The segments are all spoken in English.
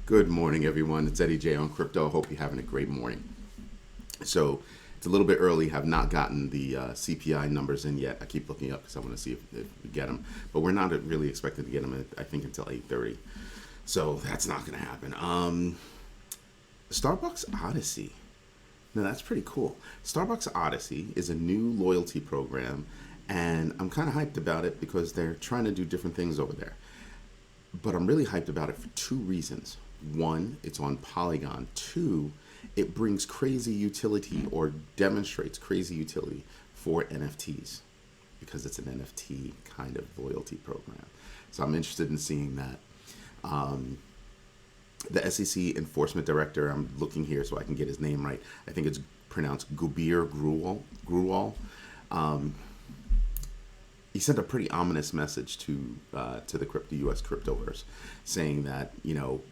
Good morning, everyone. It's Eddie J on Crypto. Hope you're having a great morning. So it's a little bit early. Have not gotten the CPI numbers in yet. I keep looking up because I want to see if we get them. But we're not really expected to get them, I think, until 8:30. So that's not going to happen. Starbuck Odyssey. Now, that's pretty cool. Starbuck Odyssey is a new loyalty program, and I'm kind of hyped about it because they're trying to do different things over there. But I'm really hyped about it for two reasons. One, it's on Polygon. Two, it brings crazy utility or demonstrates crazy utility for NFTs because it's an NFT kind of loyalty program. So I'm interested in seeing that. The SEC Enforcement Director, I'm looking here so I can get his name right. I think it's pronounced Gurbir Grewal. He sent a pretty ominous message to the U.S. Cryptoverse, saying that,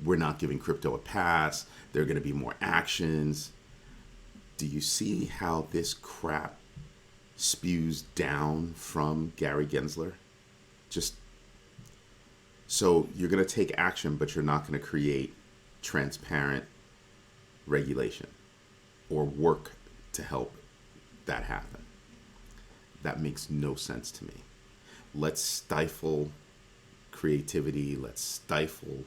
we're not giving crypto a pass. There are going to be more actions. Do you see how this crap spews down from Gary Gensler? So you're going to take action, but you're not going to create transparent regulation or work to help that happen. That makes no sense to me. Let's stifle creativity. Let's stifle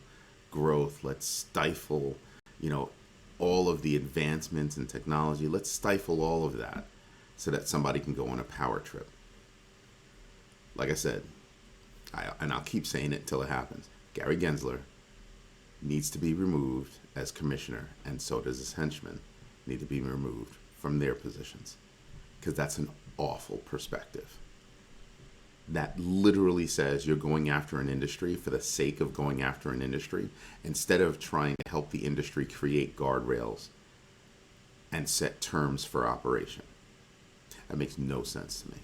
growth. Let's stifle, all of the advancements in technology. Let's stifle all of that so that somebody can go on a power trip. Like I said, and I'll keep saying it till it happens. Gary Gensler needs to be removed as commissioner, and so does his henchmen need to be removed from their positions, because that's an awful perspective. That literally says you're going after an industry for the sake of going after an industry instead of trying to help the industry create guardrails and set terms for operation. That makes no sense to me.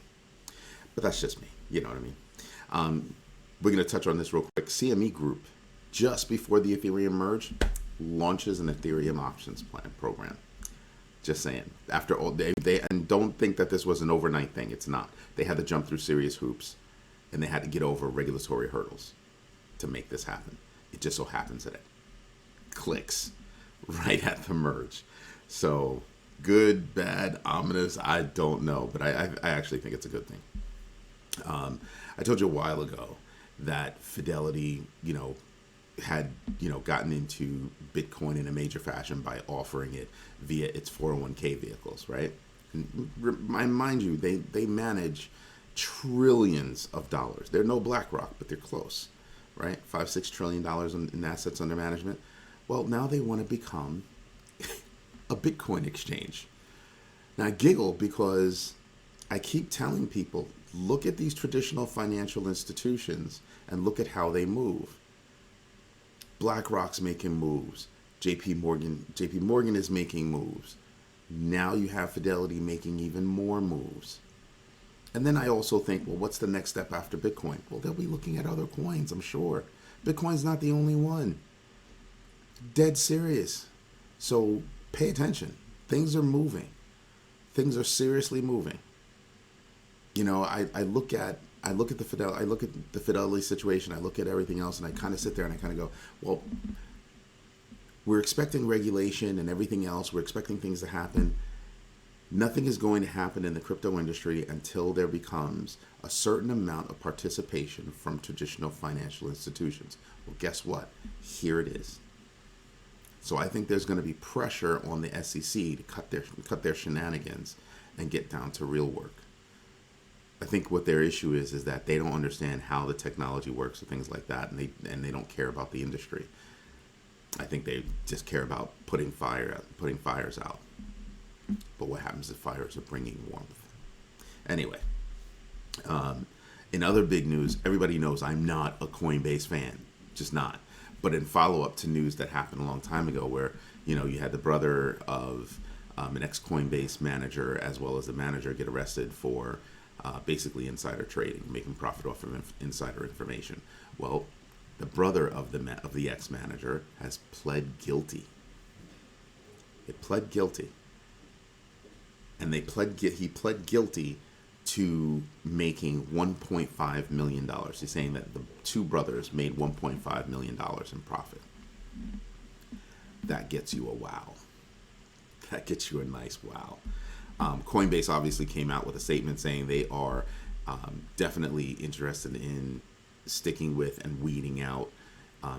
But that's just me. You know what I mean? We're going to touch on this real quick. CME Group, just before the Ethereum merge, launches an Ethereum options plan program. Just saying. After all, they and don't think that this was an overnight thing. It's not. They had to jump through serious hoops, and they had to get over regulatory hurdles to make this happen. It just so happens that it clicks right at the merge. So good, bad, ominous, I don't know, but I actually think it's a good thing. I told you a while ago that Fidelity, had gotten into Bitcoin in a major fashion by offering it via its 401k vehicles, right? And mind you, they manage trillions of dollars. They're no BlackRock, but they're close, right? $5-6 trillion in assets under management. Well, now they want to become a Bitcoin exchange. Now I giggle because I keep telling people, look at these traditional financial institutions and look at how they move. BlackRock's making moves. JP Morgan is making moves. Now you have Fidelity making even more moves. And then I also think, well, what's the next step after Bitcoin? Well, they'll be looking at other coins, I'm sure. Bitcoin's not the only one. Dead serious. So pay attention. Things are moving. Things are seriously moving. I look at the Fidelity situation. I look at everything else, and I kind of sit there and I kind of go, well, we're expecting regulation and everything else. We're expecting things to happen. Nothing is going to happen in the crypto industry until there becomes a certain amount of participation from traditional financial institutions. Well, guess what? Here it is. So I think there's going to be pressure on the SEC to cut their shenanigans and get down to real work. I think what their issue is that they don't understand how the technology works and things like that, and they don't care about the industry. I think they just care about putting fires out. But what happens if fires are bringing warmth? Anyway, in other big news, everybody knows I'm not a Coinbase fan, just not. But in follow-up to news that happened a long time ago, where you had the brother of an ex-Coinbase manager as well as the manager get arrested for basically insider trading, making profit off of insider information. Well, the brother of the ex-manager has pled guilty. It pled guilty, and he pled guilty to making $1.5 million. He's saying that the two brothers made $1.5 million in profit. that gets you a wow. That gets you a nice wow. Coinbase obviously came out with a statement saying they are definitely interested in sticking with and weeding out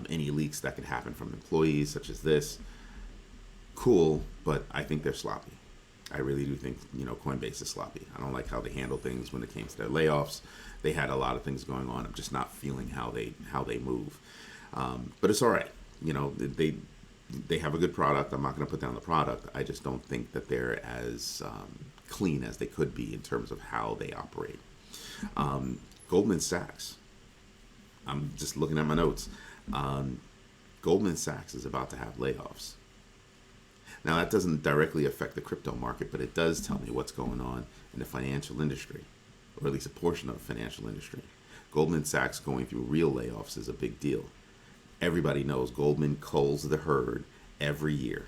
any leaks that could happen from employees such as this. Cool, but I think they're sloppy. I really do think, Coinbase is sloppy. I don't like how they handle things when it came to their layoffs. They had a lot of things going on. I'm just not feeling how they move. But it's all right. They have a good product. I'm not going to put down the product. I just don't think that they're as clean as they could be in terms of how they operate. Goldman Sachs. I'm just looking at my notes. Goldman Sachs is about to have layoffs. Now, that doesn't directly affect the crypto market, but it does tell me what's going on in the financial industry, or at least a portion of the financial industry. Goldman Sachs going through real layoffs is a big deal. Everybody knows Goldman culls the herd every year.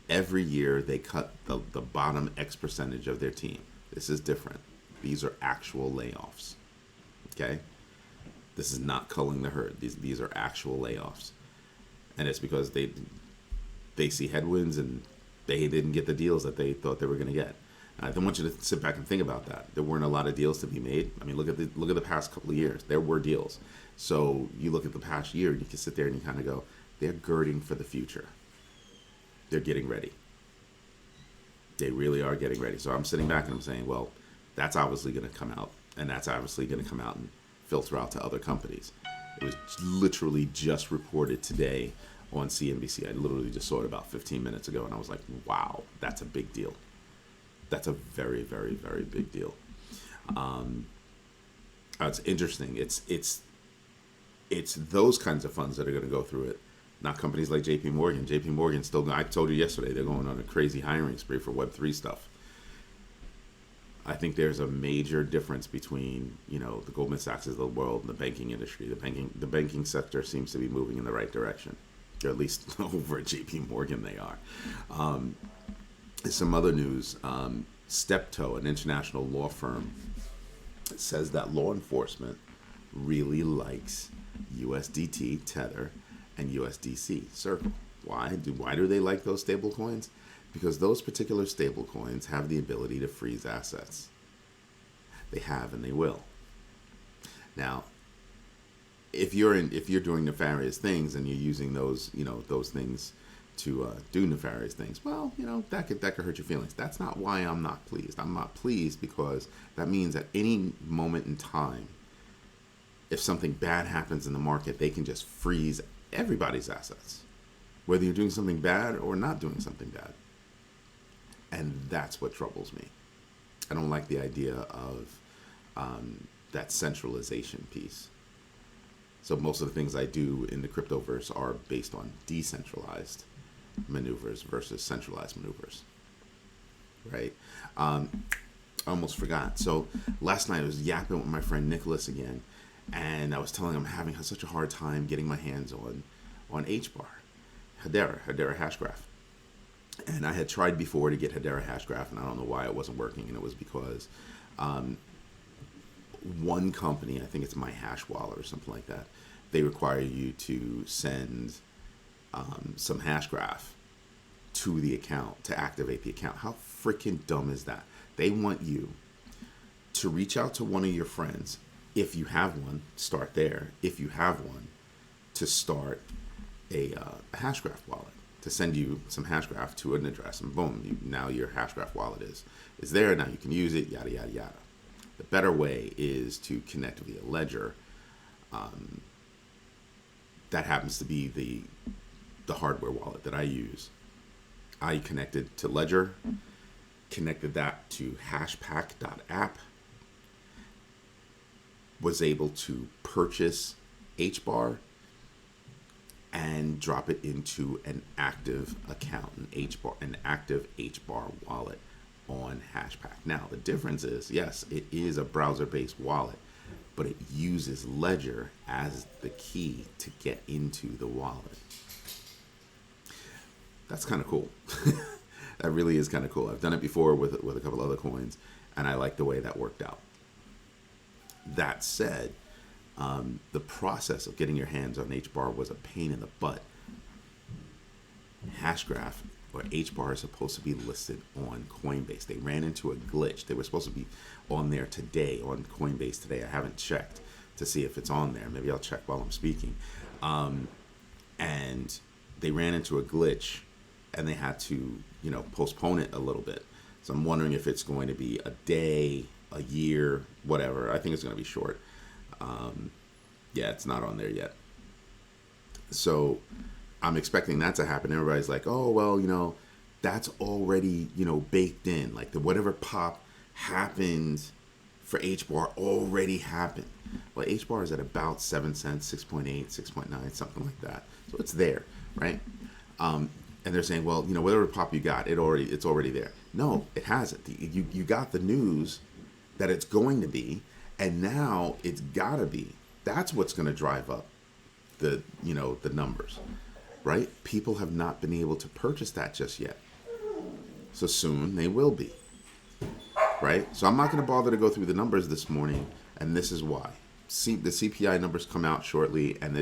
Every year they cut the bottom X percentage of their team. This is different. These are actual layoffs. Okay? This is not culling the herd. These are actual layoffs. And it's because they see headwinds and they didn't get the deals that they thought they were going to get. I don't want you to sit back and think about that. There weren't a lot of deals to be made. I mean, look at the past couple of years. There were deals. So you look at the past year, you can sit there and you kind of go, they're girding for the future. They're getting ready. They really are getting ready. So I'm sitting back and I'm saying, well, that's obviously going to come out, and that's obviously going to come out and filter out to other companies. It was literally just reported today on CNBC. I literally just saw it about 15 minutes ago, and I was like, wow, that's a big deal. That's a very, very, very big deal. It's interesting. It's those kinds of funds that are going to go through it, not companies like JP Morgan. JP Morgan still, I told you yesterday, they're going on a crazy hiring spree for Web3 stuff. I think there's a major difference between, the Goldman Sachs of the world and the banking industry. The banking sector seems to be moving in the right direction. Or at least over at JP Morgan they are. Some other news. Steptoe, an international law firm, says that law enforcement really likes USDT, Tether, and USDC, Circle. Why do they like those stable coins? Because those particular stable coins have the ability to freeze assets. They have and they will. Now, if you're doing nefarious things and you're using those things to do nefarious things, well, that could hurt your feelings. That's not why I'm not pleased. I'm not pleased because that means at any moment in time, if something bad happens in the market, they can just freeze everybody's assets, whether you're doing something bad or not doing something bad. And that's what troubles me. I don't like the idea of that centralization piece. So most of the things I do in the Cryptoverse are based on decentralized maneuvers versus centralized maneuvers, right? I almost forgot. So last night I was yapping with my friend Nicholas again, and I was telling him I'm having such a hard time getting my hands on HBAR, Hedera Hashgraph. And I had tried before to get Hedera Hashgraph, and I don't know why it wasn't working, and it was because one company, I think it's My Hash Wallet or something like that, they require you to send some Hashgraph to the account to activate the account. How freaking dumb is that? They want you to reach out to one of your friends. If you have one, start there. If you have one, to start a Hashgraph wallet, to send you some Hashgraph to an address, and boom, now your Hashgraph wallet is there. Now you can use it, yada, yada, yada. The better way is to connect via Ledger. That happens to be the hardware wallet that I use. I connected to Ledger, connected that to hashpack.app, was able to purchase HBAR and drop it into an active account, an active HBAR wallet on Hashpack. Now, the difference is, yes, it is a browser-based wallet, but it uses Ledger as the key to get into the wallet. That's kind of cool. That really is kind of cool. I've done it before with a couple other coins, and I like the way that worked out. That said, the process of getting your hands on HBAR was a pain in the butt. Hashgraph or HBAR is supposed to be listed on Coinbase. They ran into a glitch. They were supposed to be on there today, on Coinbase today. I haven't checked to see if it's on there. Maybe I'll check while I'm speaking. And they ran into a glitch, and they had to, postpone it a little bit. So I'm wondering if it's going to be a day, a year, whatever. I think it's going to be short. Yeah, it's not on there yet. So I'm expecting that to happen. Everybody's like, oh, well, that's already, baked in. Like whatever pop happened for HBAR already happened. Well, HBAR is at about 7 cents, 6.8, 6.9, something like that. So it's there, right? And they're saying, well, whatever pop you got, it's already there. No, it hasn't. You got the news that it's going to be, and now it's gotta be. That's what's going to drive up the numbers, right? People have not been able to purchase that just yet. So soon they will be, right? So I'm not going to bother to go through the numbers this morning, and this is why. The CPI numbers come out shortly, and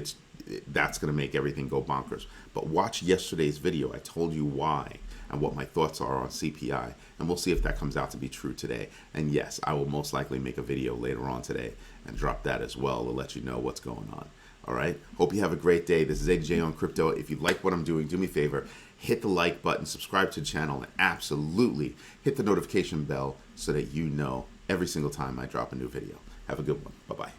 that's going to make everything go bonkers. But watch yesterday's video. I told you why and what my thoughts are on CPI, and we'll see if that comes out to be true today. And yes, I will most likely make a video later on today and drop that as well to let you know what's going on. All right. Hope you have a great day. This is AJ on Crypto. If you like what I'm doing, do me a favor, hit the like button, subscribe to the channel, and absolutely hit the notification bell so that you know every single time I drop a new video. Have a good one. Bye-bye.